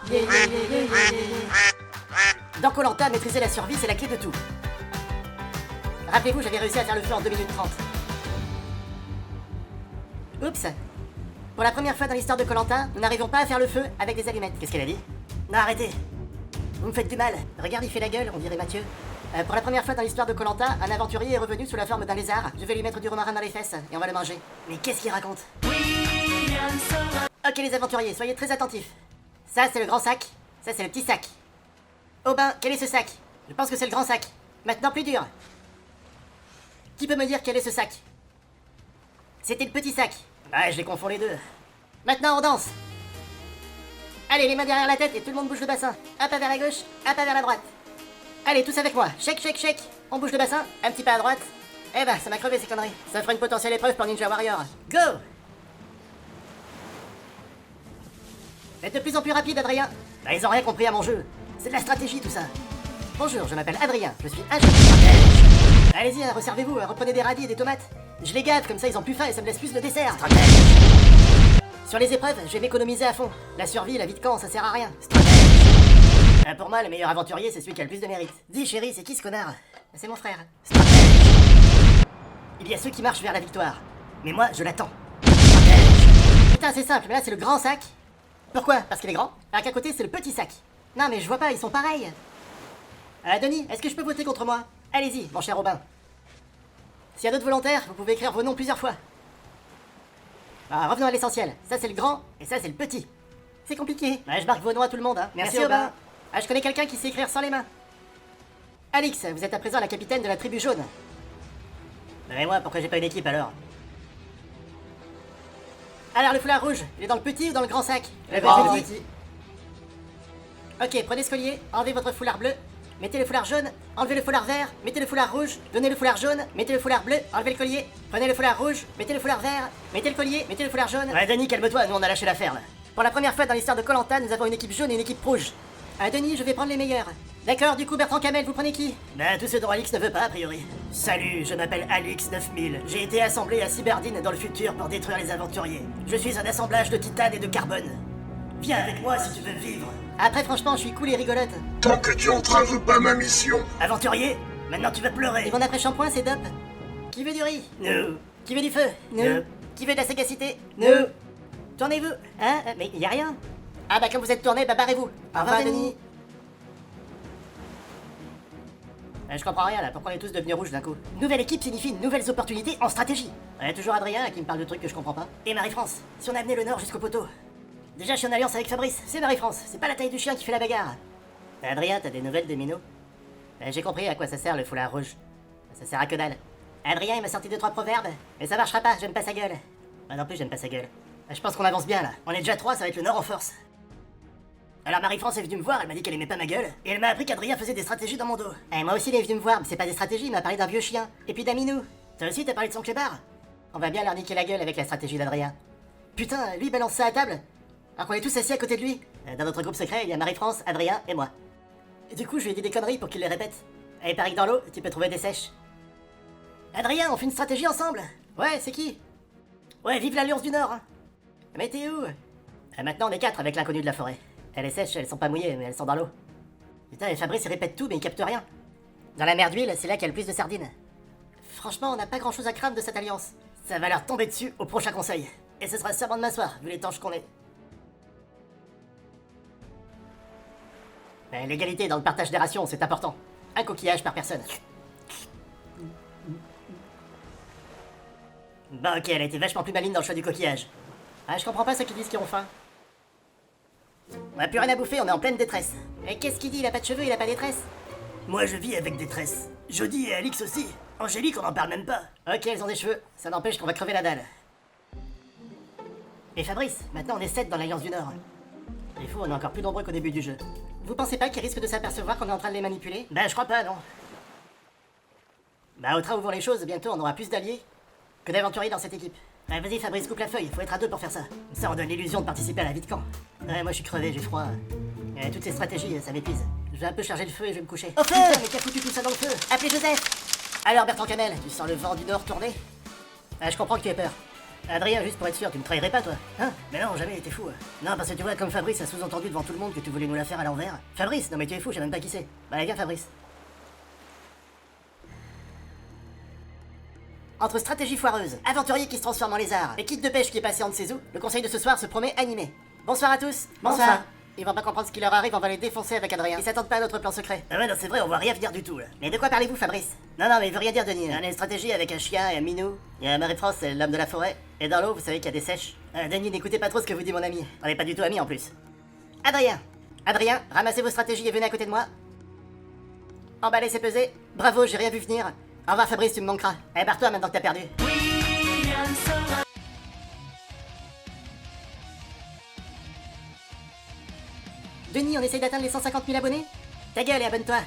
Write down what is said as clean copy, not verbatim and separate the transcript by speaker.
Speaker 1: Yeah, yeah, yeah, yeah, yeah. Dans Koh-Lanta, maîtriser la survie, c'est la clé de tout. Rappelez-vous, j'avais réussi à faire le feu en 2 minutes 30. Oups. Pour la première fois dans l'histoire de Koh-Lanta, nous n'arrivons pas à faire le feu avec des allumettes. Qu'est-ce qu'elle a dit? Non, arrêtez. Vous me faites du mal. Regarde, il fait la gueule, on dirait Mathieu. Pour la première fois dans l'histoire de Koh-Lanta, un aventurier est revenu sous la forme d'un lézard. Je vais lui mettre du romarin dans les fesses et on va le manger. Mais qu'est-ce qu'il raconte? Ok les aventuriers, soyez très attentifs. Ça c'est le grand sac, ça c'est le petit sac. Aubin, quel est ce sac? Je pense que c'est le grand sac. Maintenant plus dur. Qui peut me dire quel est ce sac? C'était le petit sac. Ouais, je les confonds les deux. Maintenant on danse. Allez, les mains derrière la tête et tout le monde bouge le bassin. Un pas vers la gauche, un pas vers la droite. Allez, tous avec moi. Shake, shake, shake. On bouge le bassin, un petit pas à droite. Eh ben, ça m'a crevé ces conneries. Ça fera une potentielle épreuve pour Ninja Warrior. Go! Faites de plus en plus rapide, Adrien. Bah, ils ont rien compris à mon jeu. C'est de la stratégie, tout ça. Bonjour, je m'appelle Adrien. Je suis ingénieur stratège. Allez-y, resservez-vous, reprenez des radis et des tomates. Je les gâte, comme ça ils ont plus faim et ça me laisse plus de dessert. Stratège. Sur les épreuves, je vais m'économiser à fond. La survie, la vie de camp, ça sert à rien. Stratège. Pour moi, le meilleur aventurier, c'est celui qui a le plus de mérite. Dis, chérie, c'est qui ce connard? C'est mon frère. Stratège. Il y a ceux qui marchent vers la victoire. Mais moi, je l'attends. Stratège. Putain, c'est simple, mais là, c'est le grand sac. Pourquoi? Parce qu'il est grand? Alors qu'à côté, c'est le petit sac. Non, mais je vois pas, ils sont pareils. Denis, est-ce que je peux voter contre moi? Allez-y, mon cher Robin. S'il y a d'autres volontaires, vous pouvez écrire vos noms plusieurs fois. Revenons à l'essentiel. Ça, c'est le grand, et ça, c'est le petit. C'est compliqué. Je marque vos noms à tout le monde, hein. Merci Robin. Je connais quelqu'un qui sait écrire sans les mains. Alix, vous êtes à présent la capitaine de la tribu jaune. Et moi, pourquoi j'ai pas une équipe alors? Alors, le foulard rouge, il est dans le petit ou dans le grand sac? Le petit. Ok, prenez ce collier, enlevez votre foulard bleu, mettez le foulard jaune, enlevez le foulard vert, mettez le foulard rouge, donnez le foulard jaune, mettez le foulard bleu, enlevez le collier, prenez le foulard rouge, mettez le foulard vert, mettez le collier, mettez le foulard jaune. Ouais, Denis, calme-toi, nous on a lâché l'affaire là. Pour la première fois dans l'histoire de Koh-Lanta, nous avons une équipe jaune et une équipe rouge. Denis, je vais prendre les meilleurs. D'accord, du coup, Bertrand Camel, vous prenez qui? Tous ceux dont Alix ne veut pas, a priori. Salut, je m'appelle Alix 9000. J'ai été assemblé à Cyberdine dans le futur pour détruire les aventuriers. Je suis un assemblage de titane et de carbone. Viens avec moi si tu veux vivre. Après, franchement, je suis cool et rigolote.
Speaker 2: Tant que tu entraves pas ma mission.
Speaker 1: Aventurier, maintenant tu vas pleurer. Et mon après-shampoing, c'est Dop. Qui veut du riz? Nous. Qui veut du feu? Nous. Qui veut de la sagacité? Nous. Tournez-vous. Hein? Mais y a rien. Bah quand vous êtes tourné, barrez-vous. Au revoir, Denis. Je comprends rien là, pourquoi on est tous devenus rouges d'un coup? Nouvelle équipe signifie nouvelles opportunités en stratégie. Toujours Adrien là, qui me parle de trucs que je comprends pas. Et Marie-France, si on a amené le Nord jusqu'au poteau. Déjà je suis en alliance avec Fabrice, c'est Marie-France, c'est pas la taille du chien qui fait la bagarre. Adrien, t'as des nouvelles de Minot? J'ai compris à quoi ça sert le foulard rouge. Ça sert à que dalle. Adrien il m'a sorti 2-3 proverbes, mais ça marchera pas, j'aime pas sa gueule. Non plus j'aime pas sa gueule. Je pense qu'on avance bien là, on est déjà 3, ça va être le Nord en force. Alors Marie-France est venue me voir, elle m'a dit qu'elle aimait pas ma gueule, et elle m'a appris qu'Adrien faisait des stratégies dans mon dos. Moi aussi elle est venue me voir, mais c'est pas des stratégies, il m'a parlé d'un vieux chien. Et puis d'Aminou. Toi aussi t'as parlé de son clébard? On va bien leur niquer la gueule avec la stratégie d'Adrien. Putain, lui balance ça à table, alors qu'on est tous assis à côté de lui. Dans notre groupe secret, il y a Marie-France, Adrien et moi. Et du coup je lui ai dit des conneries pour qu'il les répète. Et pareil que dans l'eau, tu peux trouver des sèches. Adrien, on fait une stratégie ensemble? Ouais, c'est qui? Ouais, vive l'Alliance du Nord, hein. Mais t'es où? Maintenant on est 4 avec l'inconnu de la forêt. Elle est sèche, elles sont pas mouillées, mais elles sont dans l'eau. Putain, et Fabrice il répète tout, mais il capte rien. Dans la mer d'huile, c'est là qu'il y a le plus de sardines. Franchement, on n'a pas grand chose à craindre de cette alliance. Ça va leur tomber dessus au prochain conseil. Et ce sera sûrement demain soir, vu les tanches qu'on est. L'égalité dans le partage des rations, c'est important. Un coquillage par personne. Bah ok, elle a été vachement plus maligne dans le choix du coquillage. Je comprends pas ceux qui disent qu'ils ont faim. On a plus rien à bouffer, on est en pleine détresse. Et qu'est-ce qu'il dit? Il a pas de cheveux, il a pas de détresse? Moi je vis avec détresse. Jody et Alix aussi. Angélique, on en parle même pas. Ok, elles ont des cheveux. Ça n'empêche qu'on va crever la dalle. Et Fabrice, maintenant on est 7 dans l'Alliance du Nord. Les fous, on est encore plus nombreux qu'au début du jeu. Vous pensez pas qu'ils risquent de s'apercevoir qu'on est en train de les manipuler? Je crois pas, non. Au train où vont les choses, bientôt on aura plus d'alliés que d'aventuriers dans cette équipe. Vas-y Fabrice, coupe la feuille, faut être à 2 pour faire ça. Ça on donne l'illusion de participer à la vie de camp. Moi je suis crevé, j'ai froid. Toutes ces stratégies, ça m'épuise. Je vais un peu charger le feu et je vais me coucher. Au feu! Mais qui a foutu tout ça dans le feu? Appelez Joseph! Alors Bertrand Camel, tu sens le vent du Nord tourner? Je comprends que tu aies peur. Adrien, juste pour être sûr, tu me trahirais pas, toi? Hein? Mais non, jamais, t'es fou. Non, parce que tu vois, comme Fabrice a sous-entendu devant tout le monde que tu voulais nous la faire à l'envers. Fabrice? Non mais tu es fou, je sais même pas qui c'est. Bah viens, Fabrice. Entre stratégie foireuse, aventurier qui se transforme en lézard et kit de pêche qui est passé en de ses os, le conseil de ce soir se promet animé. Bonsoir à tous. Bonsoir. Ils vont pas comprendre ce qui leur arrive, on va les défoncer avec Adrien. Ils s'attendent pas à notre plan secret. Ah ouais, non, c'est vrai, on voit rien venir du tout, là. Mais de quoi parlez-vous, Fabrice? Non, non, mais il veut rien dire, Denis. On a une stratégie avec un chien et un minou. Il y a Marie-France, c'est l'homme de la forêt. Et dans l'eau, vous savez qu'il y a des sèches. Denis, n'écoutez pas trop ce que vous dit mon ami. On n'est pas du tout amis, en plus. Adrien. Adrien, ramassez vos stratégies et venez à côté de moi. Emballez, c'est pesé. Bravo, j'ai rien vu venir. Au revoir, Fabrice, tu me manqueras. Eh, barre-toi maintenant que t'as perdu. Denis, on essaye d'atteindre les 150 000 abonnés? Ta gueule et abonne-toi.